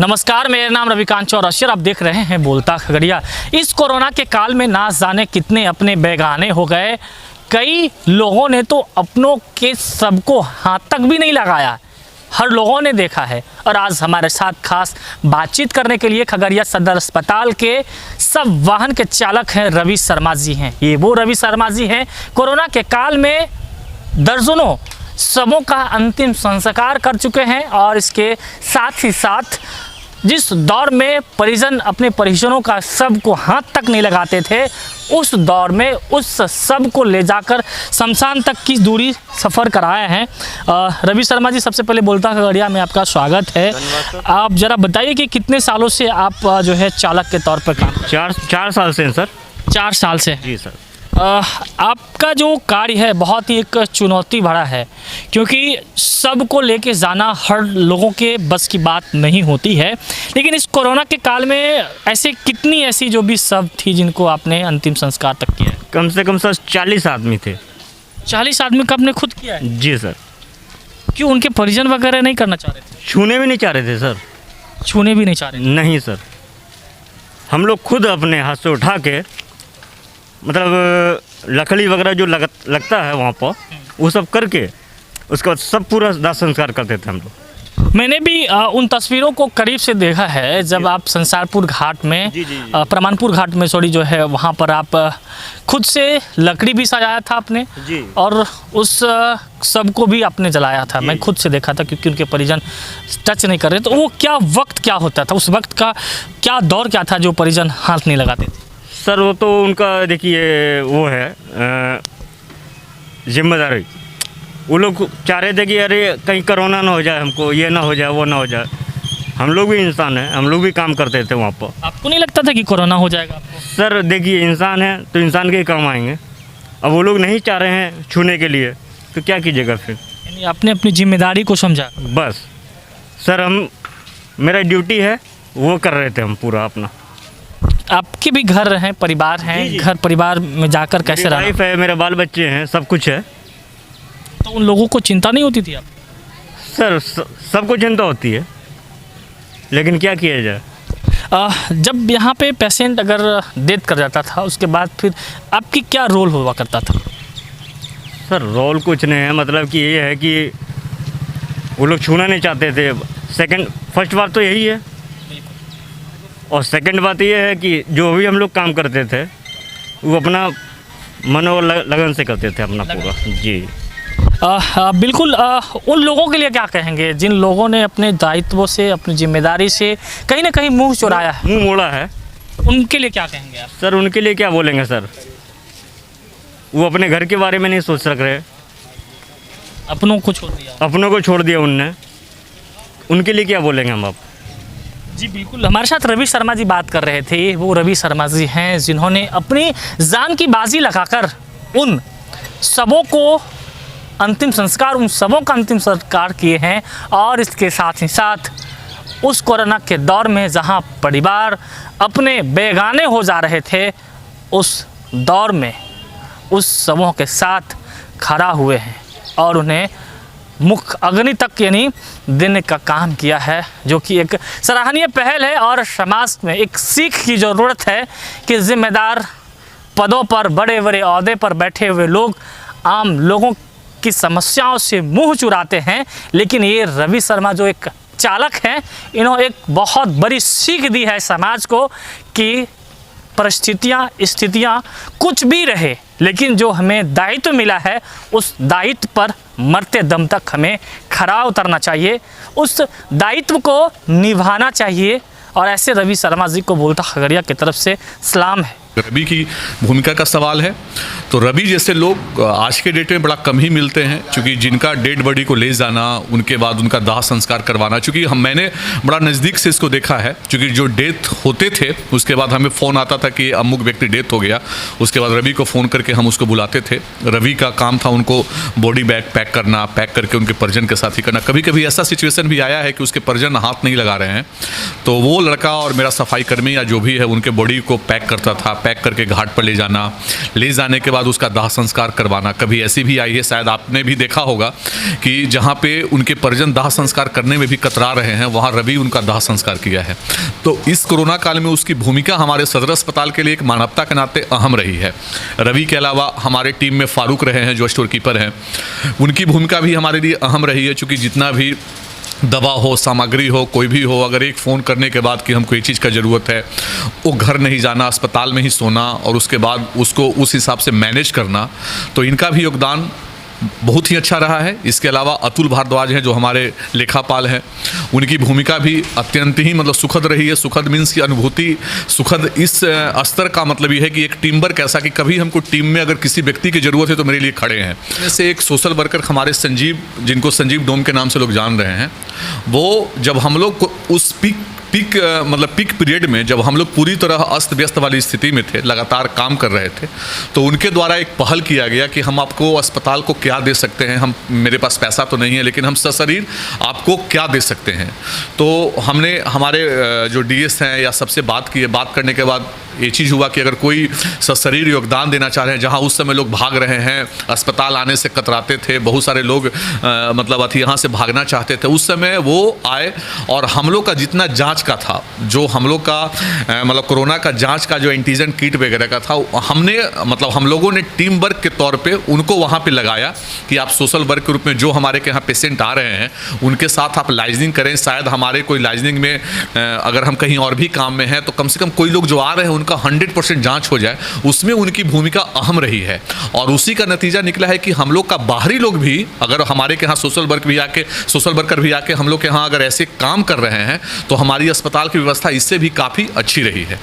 नमस्कार, मेरा नाम रविकांत चौरसिया, आप देख रहे हैं बोलता खगड़िया। इस कोरोना के काल में ना जाने कितने अपने बेगाने हो गए। कई लोगों ने तो अपनों के सबको हाथ तक भी नहीं लगाया, हर लोगों ने देखा है। और आज हमारे साथ खास बातचीत करने के लिए खगड़िया सदर अस्पताल के सब वाहन के चालक हैं रवि शर्मा जी हैं। ये वो रवि शर्मा जी हैं कोरोना के काल में दर्जनों सबों का अंतिम संस्कार कर चुके हैं। और इसके साथ ही साथ जिस दौर में परिजन अपने परिजनों का शव को हाथ तक नहीं लगाते थे, उस दौर में उस शव को ले जाकर शमशान तक की दूरी सफ़र कराए हैं। रवि शर्मा जी, सबसे पहले बोलता खगड़िया में आपका स्वागत है। आप ज़रा बताइए कि कितने सालों से आप जो है चालक के तौर पर काम? चार साल से हैं सर। 4 साल से? जी सर। आपका जो कार्य है बहुत ही एक चुनौती भरा है, क्योंकि सबको लेके जाना हर लोगों के बस की बात नहीं होती है। लेकिन इस कोरोना के काल में ऐसे कितनी ऐसी जो भी सब थी जिनको आपने अंतिम संस्कार तक किया? कम से कम सर 40 आदमी थे। 40 आदमी का आपने खुद किया है? जी सर। क्यों, उनके परिजन वगैरह नहीं करना चाह रहे थे? छूने भी नहीं चाह रहे थे सर। छूने भी नहीं चाह रहे थे? नहीं सर, हम लोग खुद अपने हाथ से उठा के, मतलब लकड़ी वगैरह जो लगता है वहाँ पर, वो सब करके उसके बाद सब पूरा दाह संस्कार करते थे हम लोग। मैंने भी उन तस्वीरों को करीब से देखा है जब आप संसारपुर घाट में, प्रमाणपुर घाट में सॉरी जो है, वहाँ पर आप खुद से लकड़ी भी सजाया था आपने जी। और उस सब को भी आपने जलाया था। मैं खुद से देखा था, क्योंकि उनके परिजन टच नहीं कर रहे। तो वो क्या वक्त क्या होता था, उस वक्त का क्या दौर क्या था जो परिजन हाथ नहीं लगाते थे? सर वो तो उनका देखिए वो है जिम्मेदारी। वो लोग चाह रहे थे कि अरे कहीं कोरोना ना हो जाए, हमको ये ना हो जाए, वो ना हो जाए। हम लोग भी इंसान हैं, हम लोग भी काम करते थे वहाँ पर। आपको नहीं लगता था कि कोरोना हो जाएगा आपको? सर देखिए, इंसान है तो इंसान के ही काम आएंगे। अब वो लोग नहीं चाह रहे हैं छूने के लिए, तो क्या कीजिएगा फिर? यानी आपने अपनी जिम्मेदारी को समझा? बस सर, मेरा ड्यूटी है वो कर रहे थे हम पूरा अपना। आपके भी घर हैं, परिवार हैं, घर परिवार में जाकर कैसे रहा? वाइफ है, मेरे बाल बच्चे हैं, सब कुछ है। तो उन लोगों को चिंता नहीं होती थी आप? सर सबको चिंता होती है, लेकिन क्या किया जाए। जब यहाँ पे पेशेंट अगर डेथ कर जाता था, उसके बाद फिर आपकी क्या रोल हुआ करता था? सर रोल कुछ नहीं है, मतलब कि ये है कि वो लोग छूना नहीं चाहते थे। फर्स्ट बात तो यही है, और सेकंड बात ये है कि जो भी हम लोग काम करते थे वो अपना मन और लगन से करते थे अपना पूरा। जी बिल्कुल। उन लोगों के लिए क्या कहेंगे जिन लोगों ने अपने दायित्वों से, अपनी जिम्मेदारी से कहीं ना कहीं मुंह चुराया है, मुंह मोड़ा है? उनके लिए क्या कहेंगे आप? सर उनके लिए क्या बोलेंगे सर, वो अपने घर के बारे में नहीं सोच सक रहे, अपनों को छोड़ दिया। अपनों को छोड़ दिया उनने, उनके लिए क्या बोलेंगे हम अब? जी बिल्कुल, हमारे साथ रवि शर्मा जी बात कर रहे थे। वो रवि शर्मा जी हैं जिन्होंने अपनी जान की बाजी लगाकर उन सबों को अंतिम संस्कार, उन सबों का अंतिम संस्कार किए हैं। और इसके साथ ही साथ उस कोरोना के दौर में जहां परिवार अपने बेगाने हो जा रहे थे, उस दौर में उस सबों के साथ खड़ा हुए हैं और उन्हें मुख्य अग्नि तक यानी देने का काम किया है, जो कि एक सराहनीय पहल है। और समाज में एक सीख की ज़रूरत है कि जिम्मेदार पदों पर, बड़े बड़े ओहदे पर बैठे हुए लोग आम लोगों की समस्याओं से मुंह चुराते हैं, लेकिन ये रवि शर्मा जो एक चालक हैं, इन्होंने एक बहुत बड़ी सीख दी है समाज को कि परिस्थितियाँ, स्थितियाँ कुछ भी रहे, लेकिन जो हमें दायित्व मिला है उस दायित्व पर मरते दम तक हमें खरा उतरना चाहिए, उस दायित्व को निभाना चाहिए। और ऐसे रवि शर्मा जी को बोलता खगड़िया की तरफ से सलाम है। रवि की भूमिका का सवाल है तो रवि जैसे लोग आज के डेट में बड़ा कम ही मिलते हैं, क्योंकि जिनका डेड बॉडी को ले जाना, उनके बाद उनका दाह संस्कार करवाना, क्योंकि मैंने बड़ा नज़दीक से इसको देखा है। क्योंकि जो डेथ होते थे उसके बाद हमें फ़ोन आता था कि अमुक व्यक्ति डेथ हो गया, उसके बाद रवि को फ़ोन करके हम उसको बुलाते थे। रवि का काम था उनको बॉडी बैग पैक करना, पैक करके उनके परिजन के साथ ही करना। कभी कभी ऐसा सिचुएशन भी आया है कि उसके परिजन हाथ नहीं लगा रहे हैं, तो वो लड़का और मेरा सफाई कर्मी या जो भी है उनके बॉडी को पैक करता था, पैक करके घाट पर ले जाने के बाद उसका दाह संस्कार करवाना। कभी ऐसी भी आई है, शायद आपने भी देखा होगा कि जहाँ पे उनके परिजन दाह संस्कार करने में भी कतरा रहे हैं, वहाँ रवि उनका दाह संस्कार किया है। तो इस कोरोना काल में उसकी भूमिका हमारे सदर अस्पताल के लिए एक मानवता के नाते अहम रही है। रवि के अलावा हमारे टीम में फारूक रहे हैं जो स्टोर कीपर हैं, उनकी भूमिका भी हमारे लिए अहम रही है, क्योंकि जितना भी दवा हो, सामग्री हो, कोई भी हो, अगर एक फ़ोन करने के बाद कि हमको ये चीज़ का ज़रूरत है, वो घर नहीं जाना, अस्पताल में ही सोना और उसके बाद उसको उस हिसाब से मैनेज करना, तो इनका भी योगदान बहुत ही अच्छा रहा है। इसके अलावा अतुल भारद्वाज हैं जो हमारे लेखापाल हैं, उनकी भूमिका भी अत्यंत ही मतलब सुखद रही है। सुखद मीन्स की अनुभूति सुखद इस स्तर का मतलब ये है कि एक टीम वर्क ऐसा कि कभी हमको टीम में अगर किसी व्यक्ति की ज़रूरत है तो मेरे लिए खड़े हैं। जैसे एक सोशल वर्कर हमारे संजीव, जिनको संजीव डोम के नाम से लोग जान रहे हैं, वो जब हम लोग को उस पीक पीरियड में जब हम लोग पूरी तरह अस्त व्यस्त वाली स्थिति में थे, लगातार काम कर रहे थे, तो उनके द्वारा एक पहल किया गया कि हम आपको अस्पताल को क्या दे सकते हैं। हम, मेरे पास पैसा तो नहीं है लेकिन हम सशरीर आपको क्या दे सकते हैं। तो हमने हमारे जो डीएस हैं या सबसे बात की है, बात करने के बाद ये चीज़ हुआ कि अगर कोई सशरीर योगदान देना चाह रहे हैं, जहाँ उस समय लोग भाग रहे हैं, अस्पताल आने से कतराते थे, बहुत सारे लोग मतलब यहाँ से भागना चाहते थे, उस समय वो आए और हम लोग का जितना जांच का था, जो हम लोग का मतलब कोरोना का जांच का जो एंटीजन किट वगैरह का था, हमने मतलब हम लोगों ने टीम वर्क के तौर पे उनको वहाँ पे लगाया कि आप सोशल वर्क के रूप में जो हमारे के यहाँ पेशेंट आ रहे हैं उनके साथ आप लाइजनिंग करें। शायद हमारे कोई लाइजनिंग में अगर हम कहीं और भी काम में हैं तो कम से कम कोई लोग जो आ रहे हैं उनका 100% जांच हो जाए, उसमें उनकी भूमिका अहम रही है। और उसी का नतीजा निकला है कि हम लोग का बाहरी लोग भी अगर हमारे के यहाँ सोशल वर्कर भी आके हम लोग के यहाँ अगर ऐसे काम कर रहे हैं तो हमारी अस्पताल की व्यवस्था इससे भी काफ़ी अच्छी रही है।